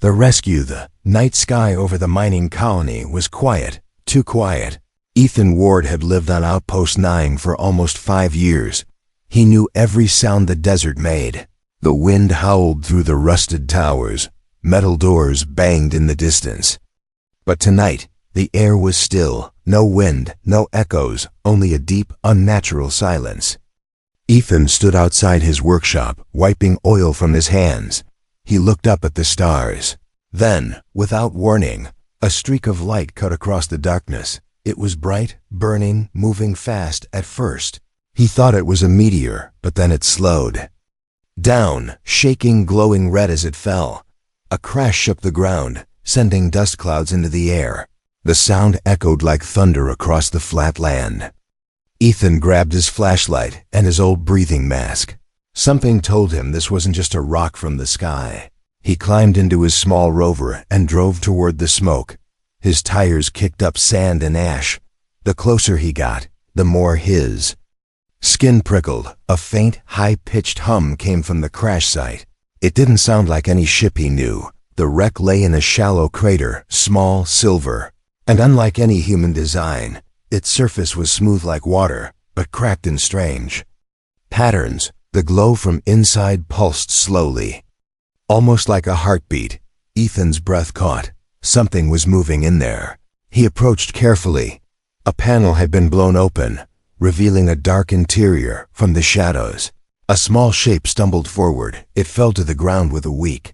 The rescue, the night sky over the mining colony, was quiet, too quiet. Ethan Ward had lived on Outpost 9 for almost 5 years. He knew every sound the desert made. The wind howled through the rusted towers. Metal doors banged in the distance. But tonight, the air was still. No wind, no echoes, only a deep, unnatural silence. Ethan stood outside his workshop, wiping oil from his hands. He looked up at the stars. Then, without warning, a streak of light cut across the darkness. It was bright, burning, moving fast at first. He thought it was a meteor, but then it slowed down, shaking, glowing red as it fell. A crash shook the ground, sending dust clouds into the air. The sound echoed like thunder across the flat land. Ethan grabbed his flashlight and his old breathing mask. Something told him this wasn't just a rock from the sky. He climbed into his small rover and drove toward the smoke. His tires kicked up sand and ash. The closer he got, the more his skin prickled. A faint, high-pitched hum came from the crash site. It didn't sound like any ship he knew. The wreck lay in a shallow crater, small, silver. And unlike any human design, its surface was smooth like water, but cracked and strange patterns. The glow from inside pulsed slowly, almost like a heartbeat. Ethan's breath caught. Something was moving in there. He approached carefully. A panel had been blown open, revealing a dark interior from the shadows. A small shape stumbled forward. It fell to the ground with a weak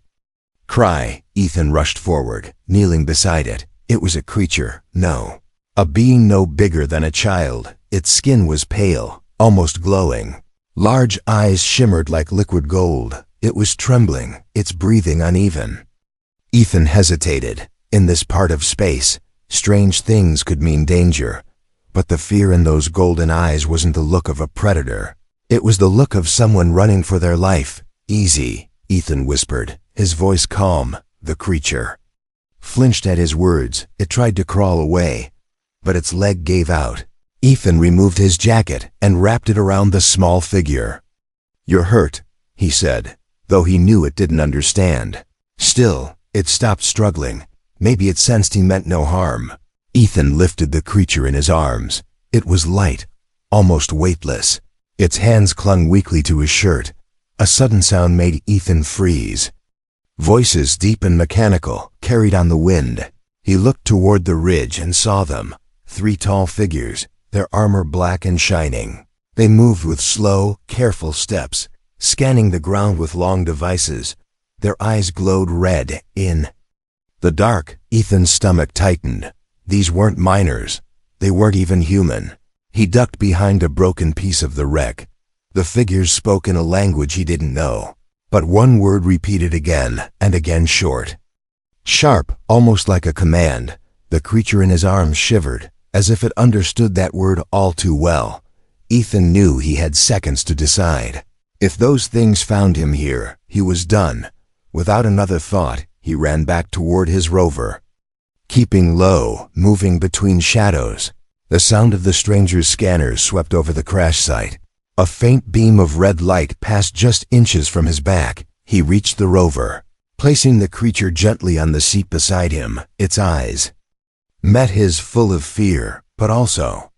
cry. Ethan rushed forward, kneeling beside it. It was a creature, no. A being no bigger than a child. Its skin was pale, almost glowing. Large eyes shimmered like liquid gold. It was trembling, its breathing uneven. Ethan hesitated. In this part of space, strange things could mean danger. But the fear in those golden eyes wasn't the look of a predator. It was the look of someone running for their life. Easy, Ethan whispered, his voice calm. The creature flinched at his words. It tried to crawl away, but its leg gave out. Ethan removed his jacket and wrapped it around the small figure. "You're hurt," he said, though he knew it didn't understand. Still, it stopped struggling. Maybe it sensed he meant no harm. Ethan lifted the creature in his arms. It was light, almost weightless. Its hands clung weakly to his shirt. A sudden sound made Ethan freeze. Voices, deep and mechanical, carried on the wind. He looked toward the ridge and saw them. 3 tall figures, their armor black and shining. They moved with slow, careful steps, scanning the ground with long devices. Their eyes glowed red in the dark. Ethan's stomach tightened. These weren't miners. They weren't even human. He ducked behind a broken piece of the wreck. The figures spoke in a language he didn't know, but one word repeated again and again, short, sharp, almost like a command. The creature in his arms shivered, as if it understood that word all too well. Ethan knew he had seconds to decide. If those things found him here, he was done. Without another thought, he ran back toward his rover, keeping low, moving between shadows. The sound of the stranger's scanners swept over the crash site. A faint beam of red light passed just inches from his back. He reached the rover, placing the creature gently on the seat beside him. Its eyes met his, full of fear, but also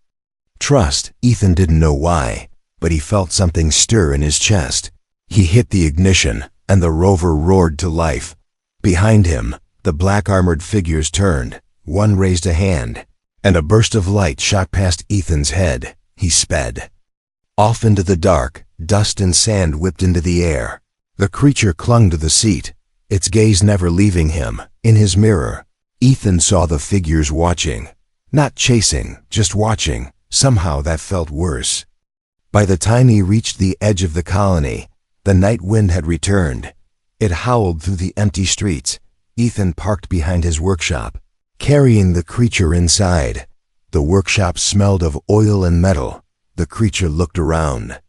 trust. Ethan didn't know why, but he felt something stir in his chest. He hit the ignition, and the rover roared to life. Behind him, the black-armored figures turned. One raised a hand, and a burst of light shot past Ethan's head. He sped off into the dark. Dust and sand whipped into the air. The creature clung to the seat, its gaze never leaving him. In his mirror, Ethan saw the figures watching. Not chasing, just watching. Somehow that felt worse. By the time he reached the edge of the colony, the night wind had returned. It howled through the empty streets. Ethan parked behind his workshop, carrying the creature inside. The workshop smelled of oil and metal. The creature looked around,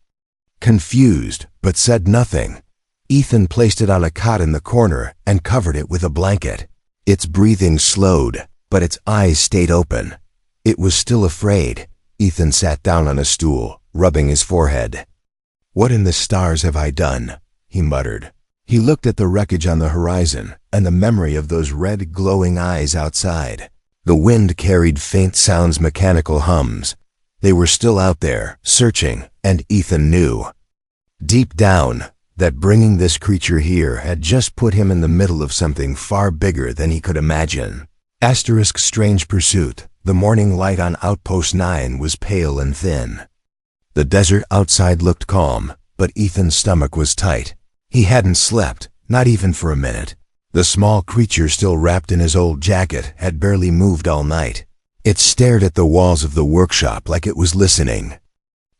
confused, but said nothing. Ethan placed it on a cot in the corner and covered it with a blanket. Its breathing slowed, but its eyes stayed open. It was still afraid. Ethan sat down on a stool, rubbing his forehead. "What in the stars have I done?" he muttered. He looked at the wreckage on the horizon and the memory of those red glowing eyes outside. The wind carried faint sounds, mechanical hums. They were still out there, searching, and Ethan knew, deep down, that bringing this creature here had just put him in the middle of something far bigger than he could imagine. Strange pursuit. The morning light on Outpost 9 was pale and thin. The desert outside looked calm, but Ethan's stomach was tight. He hadn't slept, not even for a minute. The small creature, still wrapped in his old jacket, had barely moved all night. It stared at the walls of the workshop like it was listening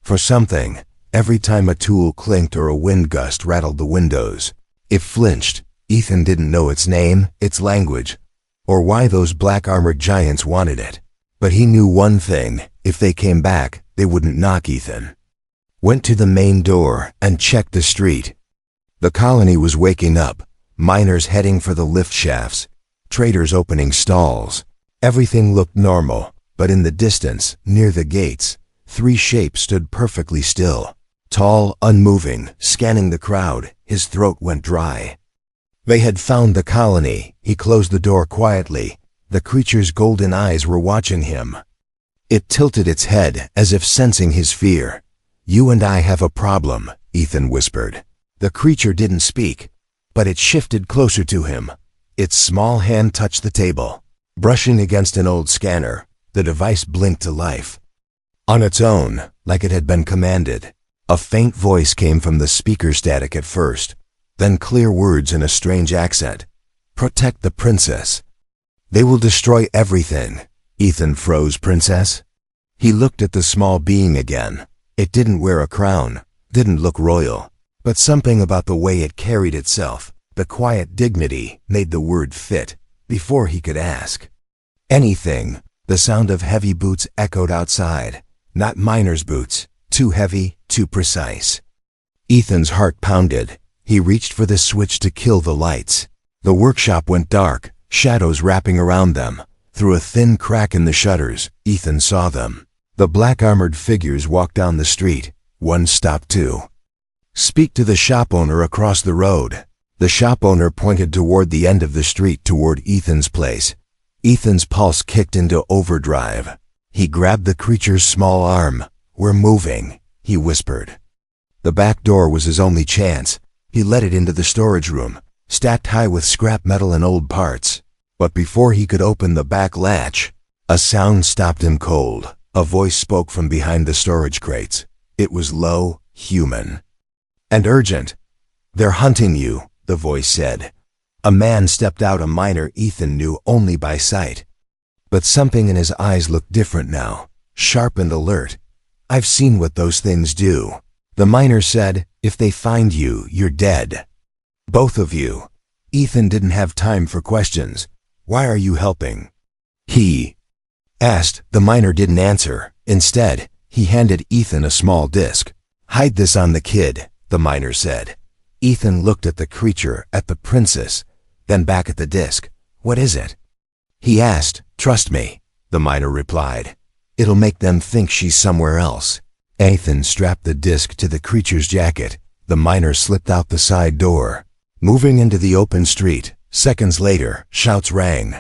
for something. Every time a tool clinked or a wind gust rattled the windows, it flinched. Ethan didn't know its name, its language, or why those black armored giants wanted it. But he knew one thing: if they came back, they wouldn't knock. Ethan went to the main door and checked the street. The colony was waking up. Miners heading for the lift shafts, traders opening stalls. Everything looked normal, but in the distance, near the gates, 3 shapes stood perfectly still. Tall, unmoving, scanning the crowd. His throat went dry. They had found the colony. He closed the door quietly. The creature's golden eyes were watching him. It tilted its head as if sensing his fear. "You and I have a problem," Ethan whispered. The creature didn't speak, but it shifted closer to him. Its small hand touched the table. Brushing against an old scanner, the device blinked to life. On its own, like it had been commanded. A faint voice came from the speaker, static at first, then clear words in a strange accent. "Protect the princess. They will destroy everything." Ethan froze. "Princess?" He looked at the small being again. It didn't wear a crown, didn't look royal, but something about the way it carried itself, the quiet dignity, made the word fit. Before he could ask anything, the sound of heavy boots echoed outside. Not miners' boots, too heavy, too precise. Ethan's heart pounded. He reached for the switch to kill the lights. The workshop went dark, shadows wrapping around them. Through a thin crack in the shutters, Ethan saw them. The black armored figures walked down the street. One stopped to speak to the shop owner across the road. The shop owner pointed toward the end of the street, toward Ethan's place. Ethan's pulse kicked into overdrive. He grabbed the creature's small arm. "We're moving," he whispered. The back door was his only chance. He led it into the storage room, stacked high with scrap metal and old parts. But before he could open the back latch, a sound stopped him cold. A voice spoke from behind the storage crates. It was low, human, and urgent. "They're hunting you," the voice said. A man stepped out, a miner Ethan knew only by sight. But something in his eyes looked different now, sharp and alert. "I've seen what those things do," the miner said. "If they find you, you're dead. Both of you." Ethan didn't have time for questions. "Why are you helping?" he asked. The miner didn't answer. Instead, he handed Ethan a small disc. "Hide this on the kid," the miner said. Ethan looked at the creature, at the princess, then back at the disc. "What is it?" he asked. "Trust me," the miner replied. "It'll make them think she's somewhere else." Ethan strapped the disc to the creature's jacket. The miner slipped out the side door, moving into the open street. Seconds later, shouts rang.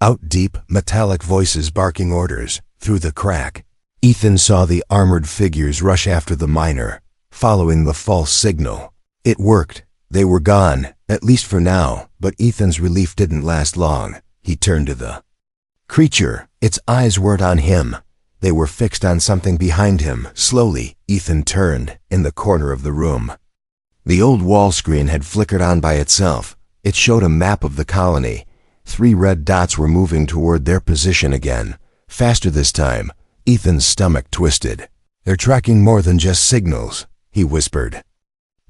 Out deep, metallic voices barking orders. Through the crack, Ethan saw the armored figures rush after the miner, following the false signal. It worked. They were gone, at least for now, but Ethan's relief didn't last long. He turned to the creature. Its eyes weren't on him. They were fixed on something behind him. Slowly, Ethan turned, in the corner of the room. The old wall screen had flickered on by itself. It showed a map of the colony. 3 red dots were moving toward their position again. Faster this time. Ethan's stomach twisted. "They're tracking more than just signals," he whispered.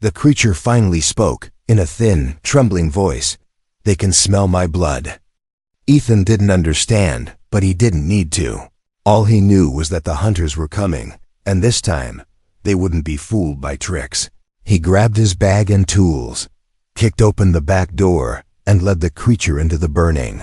The creature finally spoke, in a thin, trembling voice. "They can smell my blood." Ethan didn't understand, but he didn't need to. All he knew was that the hunters were coming, and this time, they wouldn't be fooled by tricks. He grabbed his bag and tools, kicked open the back door, and led the creature into the burning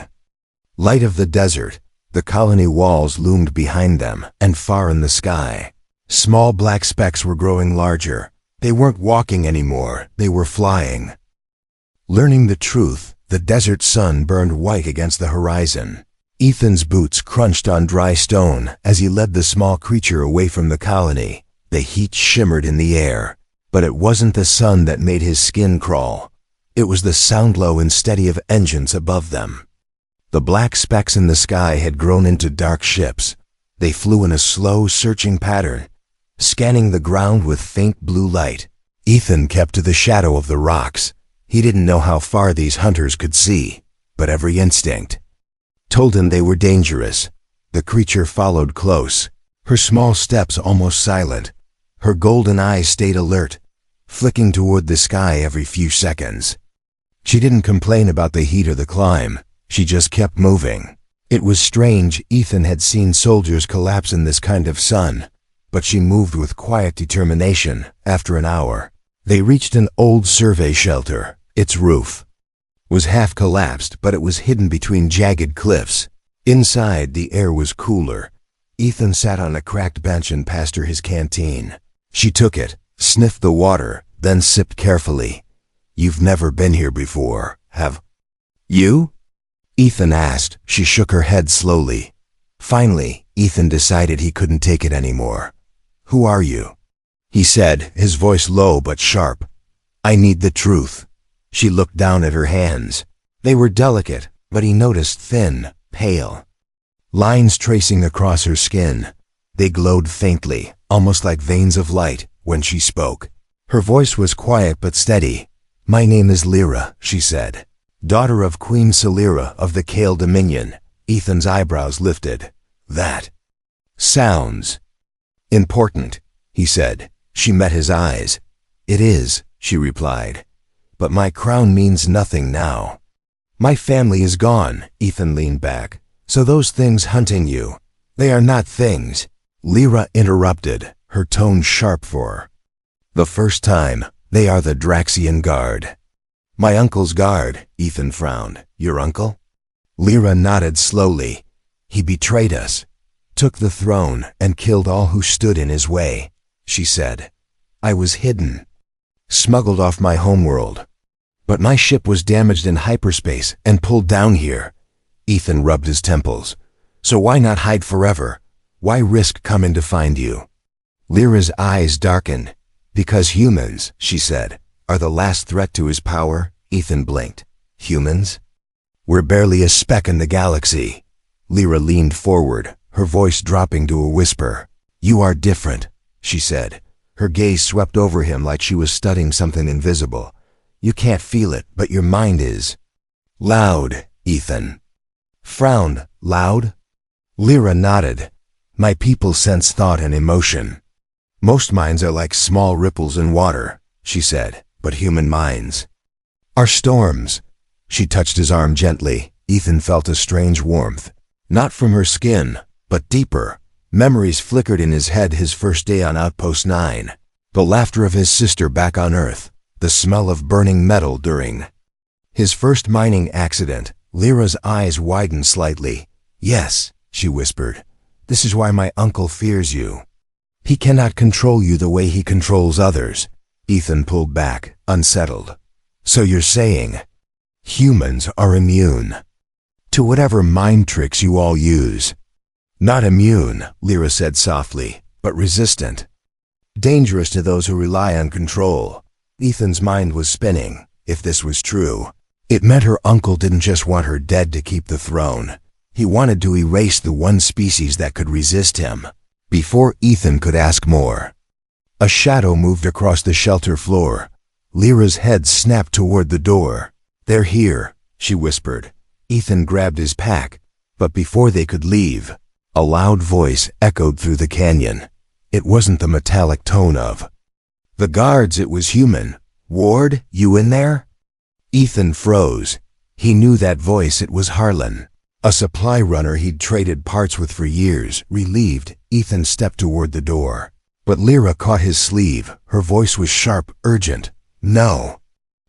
light of the desert. The colony walls loomed behind them, and far in the sky, small black specks were growing larger. They weren't walking anymore, they were flying. Learning the truth, the desert sun burned white against the horizon. Ethan's boots crunched on dry stone as he led the small creature away from the colony. The heat shimmered in the air, but it wasn't the sun that made his skin crawl. It was the sound low and steady of engines above them. The black specks in the sky had grown into dark ships. They flew in a slow, searching pattern, scanning the ground with faint blue light. Ethan kept to the shadow of the rocks. He didn't know how far these hunters could see, but every instinct told him they were dangerous. The creature followed close, her small steps almost silent. Her golden eyes stayed alert, flicking toward the sky every few seconds. She didn't complain about the heat or the climb. She just kept moving. It was strange. Ethan had seen soldiers collapse in this kind of sun, but she moved with quiet determination. After an hour, they reached an old survey shelter. Its roof was half collapsed, but it was hidden between jagged cliffs. Inside, the air was cooler. Ethan sat on a cracked bench and passed her his canteen. She took it, sniffed the water, then sipped carefully. "You've never been here before, have you?" Ethan asked. She shook her head slowly. Finally, Ethan decided he couldn't take it anymore. "Who are you?" he said, his voice low but sharp. "I need the truth." She looked down at her hands. They were delicate, but he noticed thin, pale lines tracing across her skin. They glowed faintly, almost like veins of light, when she spoke. Her voice was quiet but steady. "My name is Lyra," she said, "daughter of Queen Celira of the Kale Dominion." Ethan's eyebrows lifted. "That sounds important," he said. She met his eyes. "It is," she replied, "but my crown means nothing now." "My family is gone," Ethan leaned back. "So those things hunting you, they are not things." Lyra interrupted, her tone sharp for the first time. "They are the Draxian Guard." "My uncle's guard," Ethan frowned. "Your uncle?" Lyra nodded slowly. "He betrayed us, took the throne, and killed all who stood in his way," she said. "I was hidden, smuggled off my homeworld. But my ship was damaged in hyperspace and pulled down here." Ethan rubbed his temples. "So why not hide forever? Why risk coming to find you?" Lyra's eyes darkened. "Because humans," she said, "are the last threat to his power." Ethan blinked. "Humans? We're barely a speck in the galaxy." Lyra leaned forward, her voice dropping to a whisper. "You are different," she said. Her gaze swept over him like she was studying something invisible. "You can't feel it, but your mind is." "Loud," Ethan frowned. "Loud?" Lyra nodded. "My people sense thought and emotion. Most minds are like small ripples in water," she said, "but human minds are storms." She touched his arm gently. Ethan felt a strange warmth, not from her skin, but deeper. Memories flickered in his head: his first day on Outpost 9, the laughter of his sister back on Earth, the smell of burning metal during his first mining accident. Lyra's eyes widened slightly. "Yes," she whispered, "this is why my uncle fears you. He cannot control you the way he controls others." Ethan pulled back, unsettled. "So you're saying humans are immune to whatever mind tricks you all use?" "Not immune," Lyra said softly, "but resistant. Dangerous to those who rely on control." Ethan's mind was spinning. If this was true, it meant her uncle didn't just want her dead to keep the throne. He wanted to erase the one species that could resist him. Before Ethan could ask more, a shadow moved across the shelter floor. Lyra's head snapped toward the door. "They're here," she whispered. Ethan grabbed his pack, but before they could leave, a loud voice echoed through the canyon. It wasn't the metallic tone of the guards, it was human. "Ward, you in there?" Ethan froze. He knew that voice. It was Harlan, a supply runner he'd traded parts with for years. Relieved, Ethan stepped toward the door. But Lyra caught his sleeve. Her voice was sharp, urgent. "No.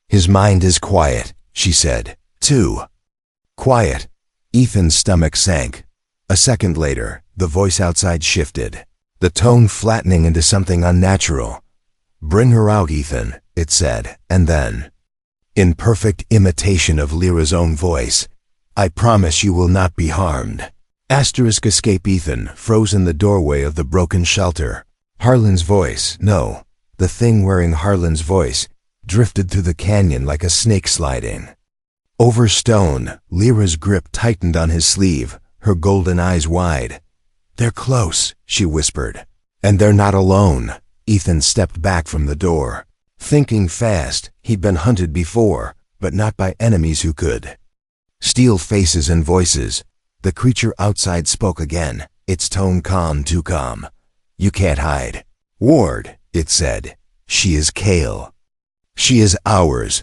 His mind is quiet," she said. "Too quiet." Ethan's stomach sank. A second later, the voice outside shifted, the tone flattening into something unnatural. "Bring her out, Ethan," it said, and then, in perfect imitation of Lyra's own voice. "I promise you will not be harmed." Escape Ethan froze in the doorway of the broken shelter. Harlan's voice, no, the thing wearing Harlan's voice, drifted through the canyon like a snake sliding. Over stone, Lyra's grip tightened on his sleeve, her golden eyes wide. "They're close," she whispered. "And they're not alone." Ethan stepped back from the door. Thinking fast, he'd been hunted before, but not by enemies who could steal faces and voices. The creature outside spoke again, its tone calm, too calm. "You can't hide." "Ward," it said. "She is Kale. She is ours."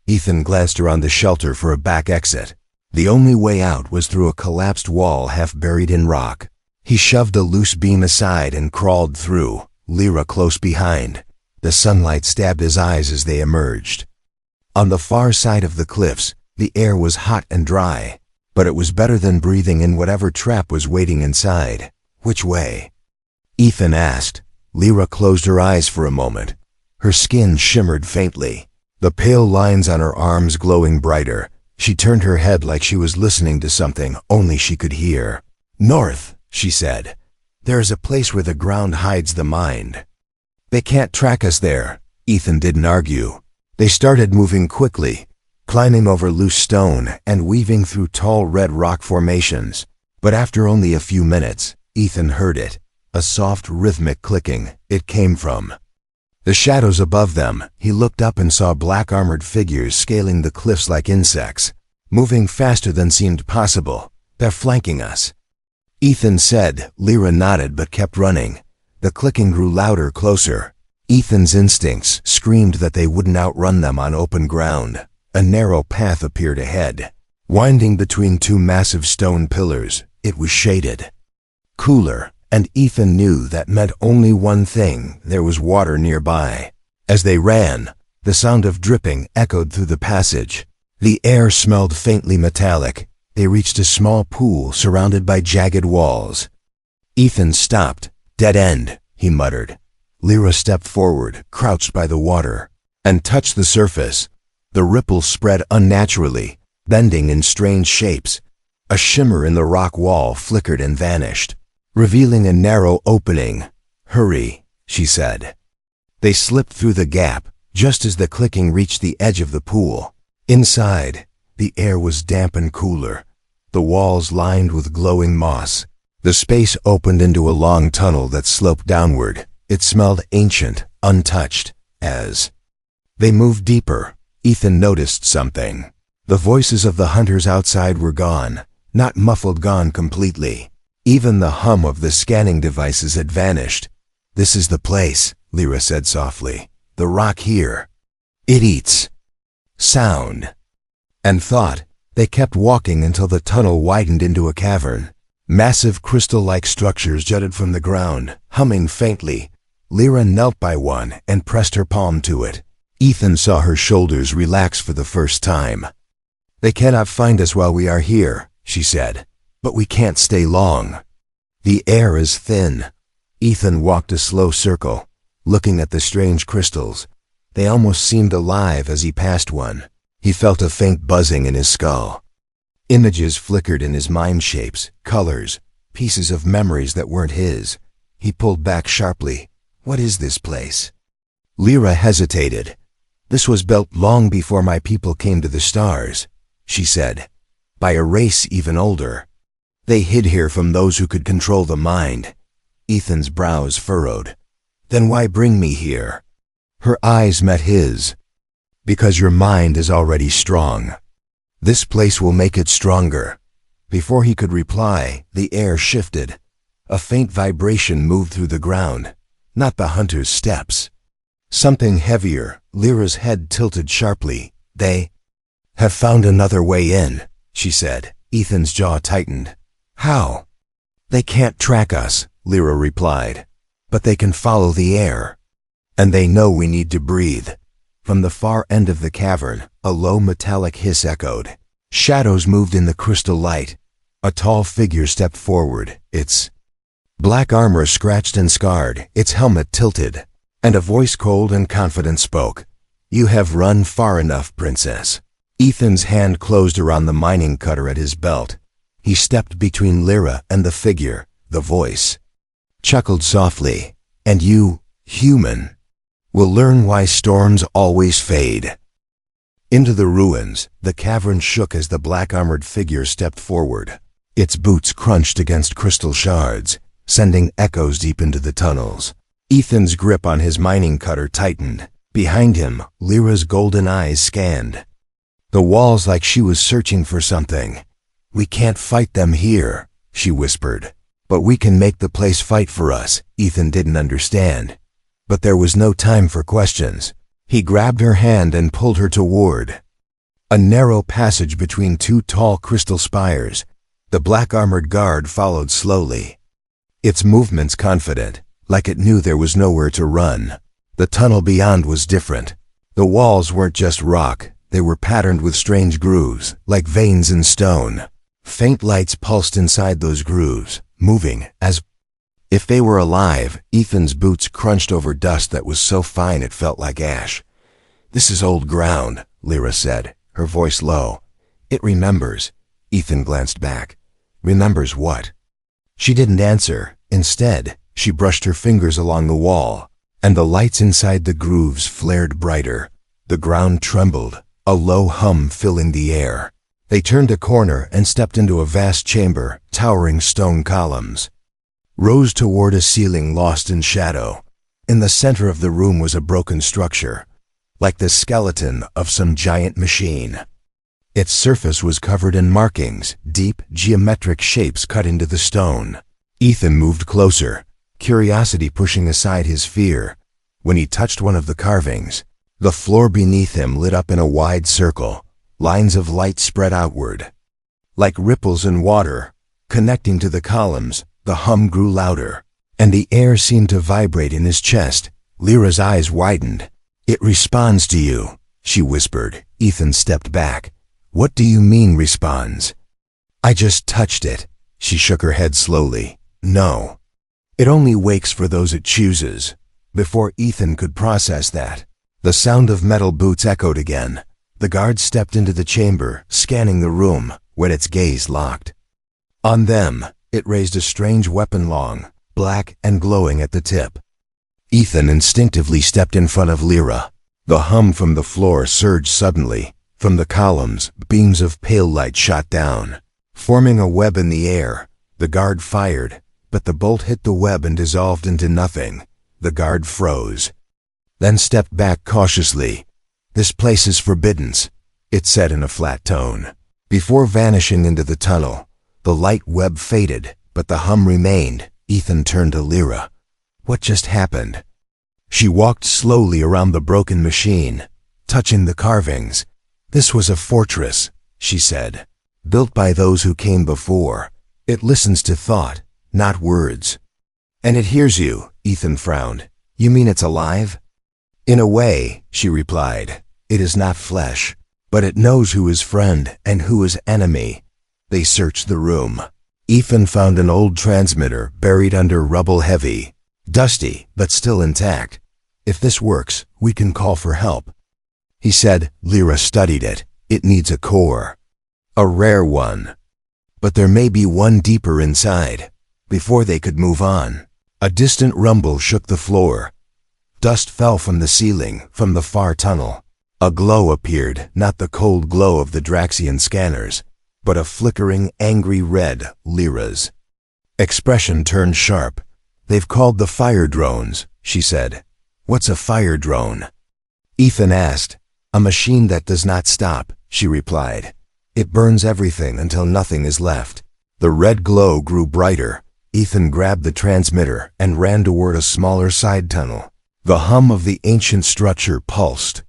Ethan glanced around the shelter for a back exit. The only way out was through a collapsed wall half buried in rock. He shoved a loose beam aside and crawled through, Lyra close behind. The sunlight stabbed his eyes as they emerged. On the far side of the cliffs, the air was hot and dry, but it was better than breathing in whatever trap was waiting inside. "Which way?" Ethan asked. Lyra closed her eyes for a moment. Her skin shimmered faintly, the pale lines on her arms glowing brighter. She turned her head like she was listening to something only she could hear. "North," she said. "There is a place where the ground hides the mind." "They can't track us there." Ethan didn't argue. They started moving quickly, climbing over loose stone and weaving through tall red rock formations. But after only a few minutes, Ethan heard it, a soft rhythmic clicking. It came from the shadows above them. He looked up and saw black armored figures scaling the cliffs like insects, moving faster than seemed possible. "They're flanking us," Ethan said. Lyra nodded but kept running. The clicking grew louder, closer. Ethan's instincts screamed that they wouldn't outrun them on open ground. A narrow path appeared ahead, winding between two massive stone pillars. It was shaded, cooler, and Ethan knew that meant only one thing: there was water nearby. As they ran, the sound of dripping echoed through the passage. The air smelled faintly metallic. They reached a small pool surrounded by jagged walls. Ethan stopped. "Dead end," he muttered. Lyra stepped forward, crouched by the water, and touched the surface. The ripples spread unnaturally, bending in strange shapes. A shimmer in the rock wall flickered and vanished, revealing a narrow opening. "Hurry," she said. They slipped through the gap, just as the clicking reached the edge of the pool. Inside, the air was damp and cooler, the walls lined with glowing moss. The space opened into a long tunnel that sloped downward. It smelled ancient, untouched. As they moved deeper, Ethan noticed something. The voices of the hunters outside were gone, not muffled, gone completely. Even the hum of the scanning devices had vanished. "This is the place," Lyra said softly. "The rock here. It eats sound and thought." They kept walking until the tunnel widened into a cavern. Massive crystal-like structures jutted from the ground, humming faintly. Lyra knelt by one and pressed her palm to it. Ethan saw her shoulders relax for the first time. "They cannot find us while we are here," she said. "But we can't stay long. The air is thin." Ethan walked a slow circle, looking at the strange crystals. They almost seemed alive as he passed one. He felt a faint buzzing in his skull. Images flickered in his mind, shapes, colors, pieces of memories that weren't his. He pulled back sharply. "What is this place?" Lyra hesitated. "This was built long before my people came to the stars," she said, "by a race even older. They hid here from those who could control the mind." Ethan's brows furrowed. "Then why bring me here?" Her eyes met his. "Because your mind is already strong. This place will make it stronger." Before he could reply, the air shifted. A faint vibration moved through the ground, not the hunter's steps. Something heavier. Lyra's head tilted sharply. "They have found another way in," she said. Ethan's jaw tightened. "How?" "They can't track us," Lyra replied, "but they can follow the air. And they know we need to breathe." From the far end of the cavern, a low metallic hiss echoed. Shadows moved in the crystal light. A tall figure stepped forward, its black armor scratched and scarred, its helmet tilted, and a voice cold and confident spoke. You have run far enough, princess. Ethan's hand closed around the mining cutter at his belt. He stepped between Lyra and the figure, the voice. Chuckled softly. And you, human, will learn why storms always fade. Into the ruins, the cavern shook as the black-armored figure stepped forward. Its boots crunched against crystal shards, sending echoes deep into the tunnels. Ethan's grip on his mining cutter tightened. Behind him, Lyra's golden eyes scanned the walls like she was searching for something. We can't fight them here, she whispered. But we can make the place fight for us. Ethan didn't understand. But there was no time for questions. He grabbed her hand and pulled her toward a narrow passage between two tall crystal spires. The black-armored guard followed slowly, its movements confident, like it knew there was nowhere to run. The tunnel beyond was different. The walls weren't just rock, they were patterned with strange grooves, like veins in stone. Faint lights pulsed inside those grooves, moving as if they were alive. Ethan's boots crunched over dust that was so fine it felt like ash. This is old ground, Lyra said, her voice low. It remembers. Ethan glanced back. Remembers what? She didn't answer. Instead, she brushed her fingers along the wall, and the lights inside the grooves flared brighter. The ground trembled, a low hum filling the air. They turned a corner and stepped into a vast chamber. Towering stone columns rose toward a ceiling lost in shadow. In the center of the room was a broken structure, like the skeleton of some giant machine. Its surface was covered in markings, deep, geometric shapes cut into the stone. Ethan moved closer, curiosity pushing aside his fear. When he touched one of the carvings, the floor beneath him lit up in a wide circle. Lines of light spread outward, like ripples in water. Connecting to the columns, the hum grew louder, and the air seemed to vibrate in his chest. Lyra's eyes widened. It responds to you, she whispered. Ethan stepped back. What do you mean, responds? I just touched it. She shook her head slowly. No. It only wakes for those it chooses. Before Ethan could process that, the sound of metal boots echoed again. The guard stepped into the chamber, scanning the room, when its gaze locked on them. It raised a strange weapon, long, black and glowing at the tip. Ethan instinctively stepped in front of Lyra. The hum from the floor surged suddenly. From the columns, beams of pale light shot down, forming a web in the air. The guard fired, but the bolt hit the web and dissolved into nothing. The guard froze, then stepped back cautiously. This place is forbidden, it said in a flat tone. Before vanishing into the tunnel, the light web faded, but the hum remained. Ethan turned to Lyra. What just happened? She walked slowly around the broken machine, touching the carvings. This was a fortress, she said, built by those who came before. It listens to thought, not words. And it hears you, Ethan frowned. You mean it's alive? In a way, she replied. It is not flesh, but it knows who is friend and who is enemy. They searched the room. Ethan found an old transmitter buried under rubble, heavy, dusty, but still intact. If this works, we can call for help, he said. Lyra studied it. It needs a core, a rare one. But there may be one deeper inside. Before they could move on, a distant rumble shook the floor. Dust fell from the ceiling, from the far tunnel. A glow appeared, not the cold glow of the Draxian scanners, but a flickering, angry red. Lyra's expression turned sharp. They've called the fire drones, she said. What's a fire drone? Ethan asked. A machine that does not stop, she replied. It burns everything until nothing is left. The red glow grew brighter. Ethan grabbed the transmitter and ran toward a smaller side tunnel. The hum of the ancient structure pulsed.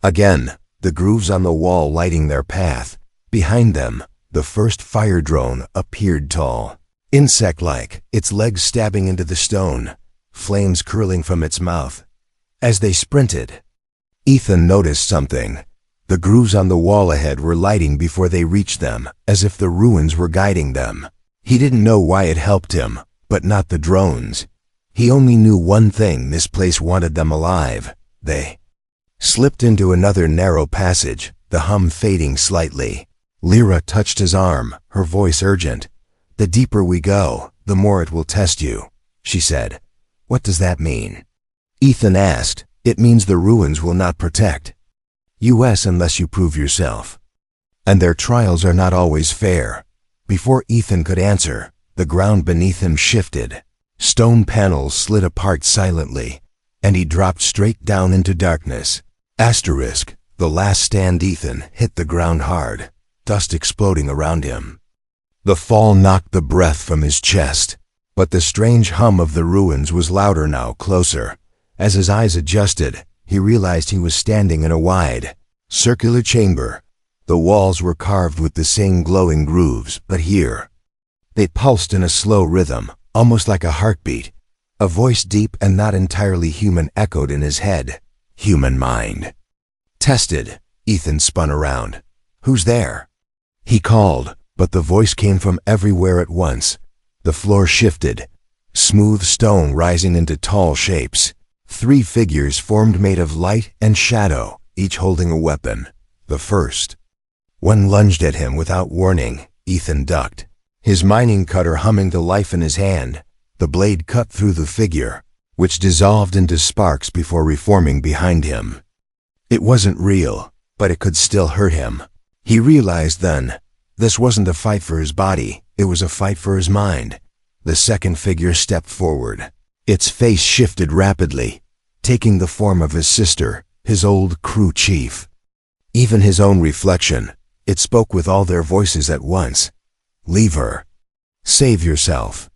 Again, the grooves on the wall lighting their path. Behind them, the first fire drone appeared, tall, insect-like, its legs stabbing into the stone, flames curling from its mouth. As they sprinted, Ethan noticed something. The grooves on the wall ahead were lighting before they reached them, as if the ruins were guiding them. He didn't know why it helped him, but not the drones. He only knew one thing: this place wanted them alive. They Slipped into another narrow passage, the hum fading slightly. Lyra touched his arm, her voice urgent. "The deeper we go, the more it will test you," she said. "What does that mean?" Ethan asked. "It means the ruins will not protect us unless you prove yourself. And their trials are not always fair." Before Ethan could answer, the ground beneath him shifted. Stone panels slid apart silently, and he dropped straight down into darkness. Asterisk, the last stand. Ethan hit the ground hard, dust exploding around him. The fall knocked the breath from his chest, but the strange hum of the ruins was louder now, closer. As his eyes adjusted, he realized he was standing in a wide, circular chamber. The walls were carved with the same glowing grooves, but here they pulsed in a slow rhythm, almost like a heartbeat. A voice deep and not entirely human echoed in his head. Human mind. Tested. Ethan spun around. "Who's there?" He called, but the voice came from everywhere at once. The floor shifted, smooth stone rising into tall shapes. 3 figures formed, made of light and shadow, each holding a weapon. The first one lunged at him without warning. Ethan ducked, his mining cutter humming to life in his hand. The blade cut through the figure, which dissolved into sparks before reforming behind him. It wasn't real, but it could still hurt him. He realized then, this wasn't a fight for his body, it was a fight for his mind. The second figure stepped forward. Its face shifted rapidly, taking the form of his sister, his old crew chief. Even his own reflection, it spoke with all their voices at once. "Leave her. Save yourself.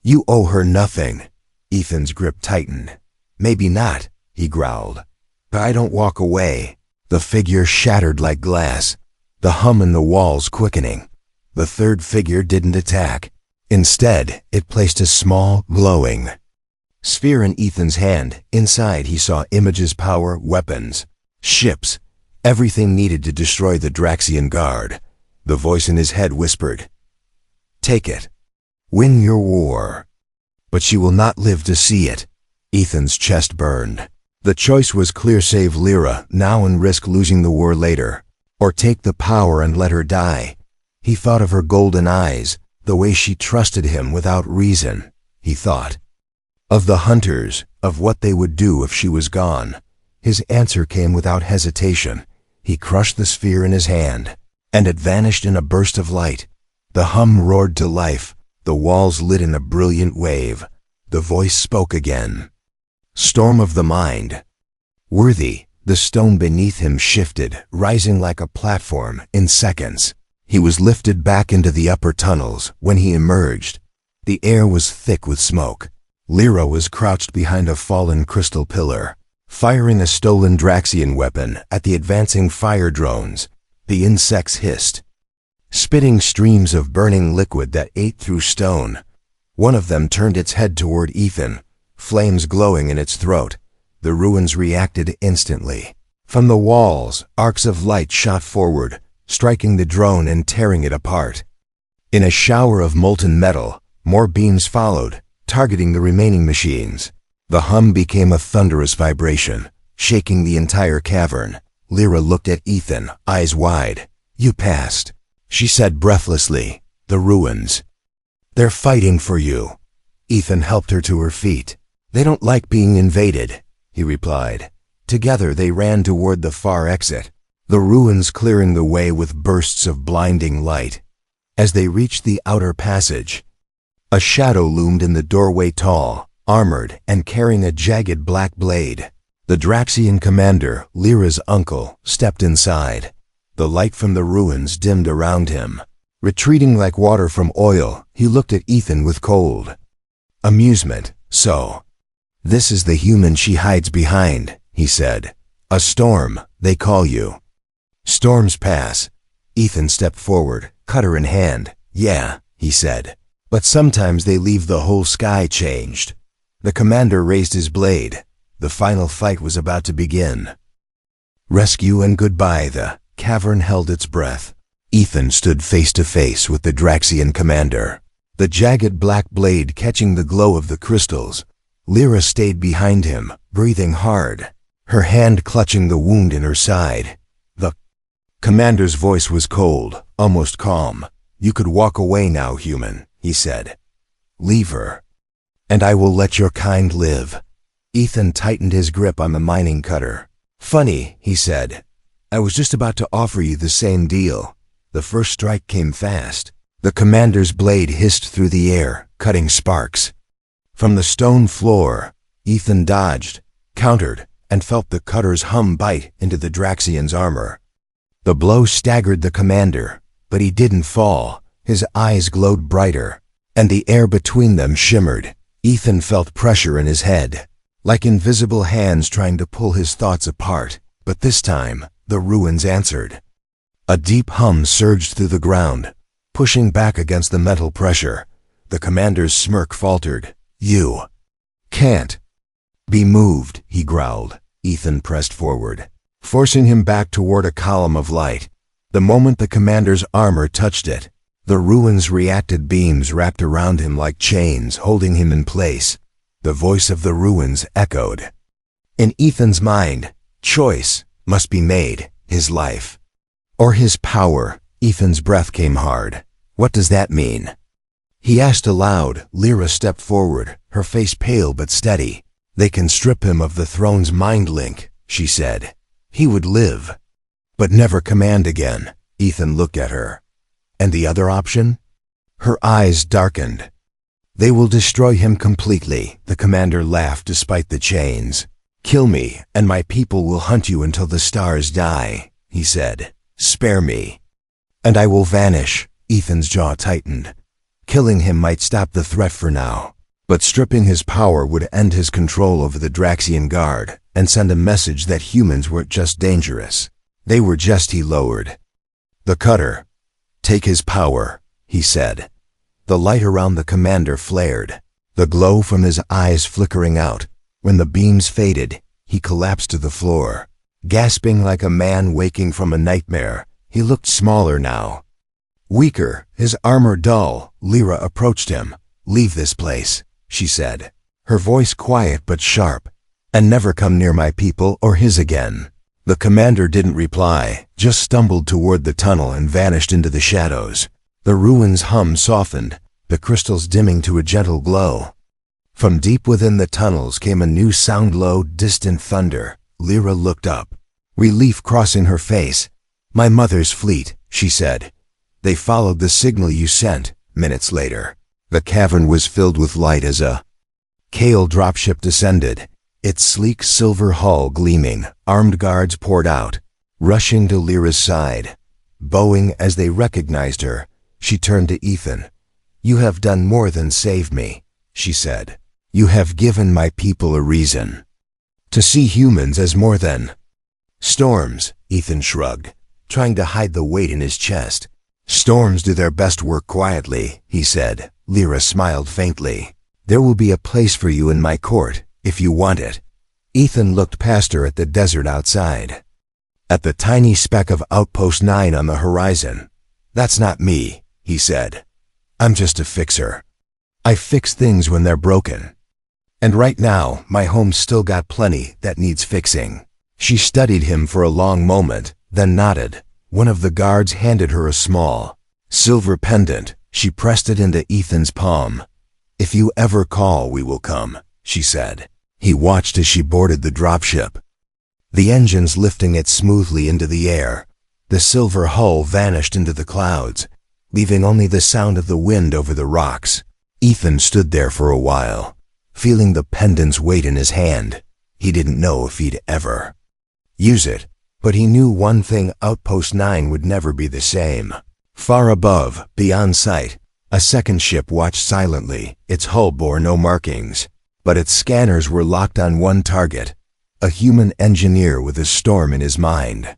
You owe her nothing." Ethan's grip tightened. "Maybe not," he growled, "but I don't walk away." The figure shattered like glass, the hum in the walls quickening. The third figure didn't attack. Instead, it placed a small, glowing sphere in Ethan's hand. Inside, he saw images, power, weapons, ships, everything needed to destroy the Draxian Guard. The voice in his head whispered, "Take it. Win your war." But she will not live to see it. Ethan's chest burned. The choice was clear: save Lyra now and risk losing the war later, or take the power and let her die. He thought of her golden eyes, the way she trusted him without reason. He thought of the hunters, of what they would do if she was gone. His answer came without hesitation. He crushed the sphere in his hand, and it vanished in a burst of light. The hum roared to life. The walls lit in a brilliant wave. The voice spoke again. "Storm of the mind. Worthy." The stone beneath him shifted, rising like a platform. In seconds, he was lifted back into the upper tunnels. When he emerged, the air was thick with smoke. Lyra was crouched behind a fallen crystal pillar, firing a stolen Draxian weapon at the advancing fire drones. The insects hissed, spitting streams of burning liquid that ate through stone. One of them turned its head toward Ethan, flames glowing in its throat. The ruins reacted instantly. From the walls, arcs of light shot forward, striking the drone and tearing it apart. In a shower of molten metal, more beams followed, targeting the remaining machines. The hum became a thunderous vibration, shaking the entire cavern. Lyra looked at Ethan, eyes wide. "You passed," she said breathlessly. "The ruins. They're fighting for you." Ethan helped her to her feet. "They don't like being invaded," he replied. Together they ran toward the far exit, the ruins clearing the way with bursts of blinding light. As they reached the outer passage, a shadow loomed in the doorway, tall, armored, and carrying a jagged black blade. The Draxian commander, Lyra's uncle, stepped inside. The light from the ruins dimmed around him. Retreating like water from oil, he looked at Ethan with cold amusement. "So, this is the human she hides behind," he said. "A storm, they call you." "Storms pass." Ethan stepped forward, cutter in hand. "Yeah," he said. "But sometimes they leave the whole sky changed." The commander raised his blade. The final fight was about to begin. Rescue and goodbye. The cavern held its breath. Ethan stood face to face with the Draxian commander, the jagged black blade catching the glow of the crystals. Lyra stayed behind him, breathing hard. her hand clutching the wound in her side. The commander's voice was cold, almost calm. "You could walk away now, human," he said. "Leave her, and I will let your kind live." Ethan tightened his grip on the mining cutter. "Funny," he said. "I was just about to offer you the same deal." The first strike came fast. The commander's blade hissed through the air, cutting sparks. From the stone floor, Ethan dodged, countered, and felt the cutter's hum bite into the Draxian's armor. The blow staggered the commander, but he didn't fall. His eyes glowed brighter, and the air between them shimmered. Ethan felt pressure in his head, like invisible hands trying to pull his thoughts apart. But this time, the ruins answered. A deep hum surged through the ground, pushing back against the mental pressure. The commander's smirk faltered. "You can't be moved," he growled. Ethan pressed forward, forcing him back toward a column of light. The moment the commander's armor touched it, the ruins reacted. Beams wrapped around him like chains, holding him in place. The voice of the ruins echoed. In Ethan's mind, choice must be made: his life or his power. Ethan's breath came hard. "What does that mean?" he asked aloud. Lyra stepped forward, her face pale but steady. "They can strip him of the throne's mind link," she said. "He would live, but never command again." Ethan looked at her. "And the other option?" Her eyes darkened. "They will destroy him completely." The commander laughed despite the chains. "Kill me, and my people will hunt you until the stars die," he said. "Spare me, and I will vanish." Ethan's jaw tightened. Killing him might stop the threat for now, but stripping his power would end his control over the Draxian Guard and send a message that humans weren't just dangerous. They were just. He lowered the cutter. "Take his power," he said. The light around the commander flared, the glow from his eyes flickering out. When the beams faded, he collapsed to the floor, gasping like a man waking from a nightmare. He looked smaller now, weaker, his armor dull. Lyra approached him. "Leave this place," she said, her voice quiet but sharp, "and never come near my people or his again." The commander didn't reply, just stumbled toward the tunnel and vanished into the shadows. The ruins' hum softened, the crystals dimming to a gentle glow. From deep within the tunnels came a new sound, low, distant thunder. Lyra looked up, relief crossing her face. "My mother's fleet," she said. "They followed the signal you sent." Minutes later, the cavern was filled with light as a Kale dropship descended, its sleek silver hull gleaming. Armed guards poured out, rushing to Lyra's side. Bowing as they recognized her, she turned to Ethan. "You have done more than save me," she said. "You have given my people a reason to see humans as more than storms." Ethan shrugged, trying to hide the weight in his chest. "Storms do their best work quietly," he said. Lyra smiled faintly. "There will be a place for you in my court, if you want it." Ethan looked past her at the desert outside, at the tiny speck of Outpost 9 on the horizon. "That's not me," he said. "I'm just a fixer. I fix things when they're broken. And right now, my home's still got plenty that needs fixing." She studied him for a long moment, then nodded. One of the guards handed her a small silver pendant. She pressed it into Ethan's palm. "If you ever call, we will come," she said. He watched as she boarded the dropship, the engines lifting it smoothly into the air. The silver hull vanished into the clouds, leaving only the sound of the wind over the rocks. Ethan stood there for a while, feeling the pendant's weight in his hand. He didn't know if he'd ever use it, but he knew one thing: Outpost 9 would never be the same. Far above, beyond sight, a second ship watched silently. Its hull bore no markings, but its scanners were locked on one target: a human engineer with a storm in his mind.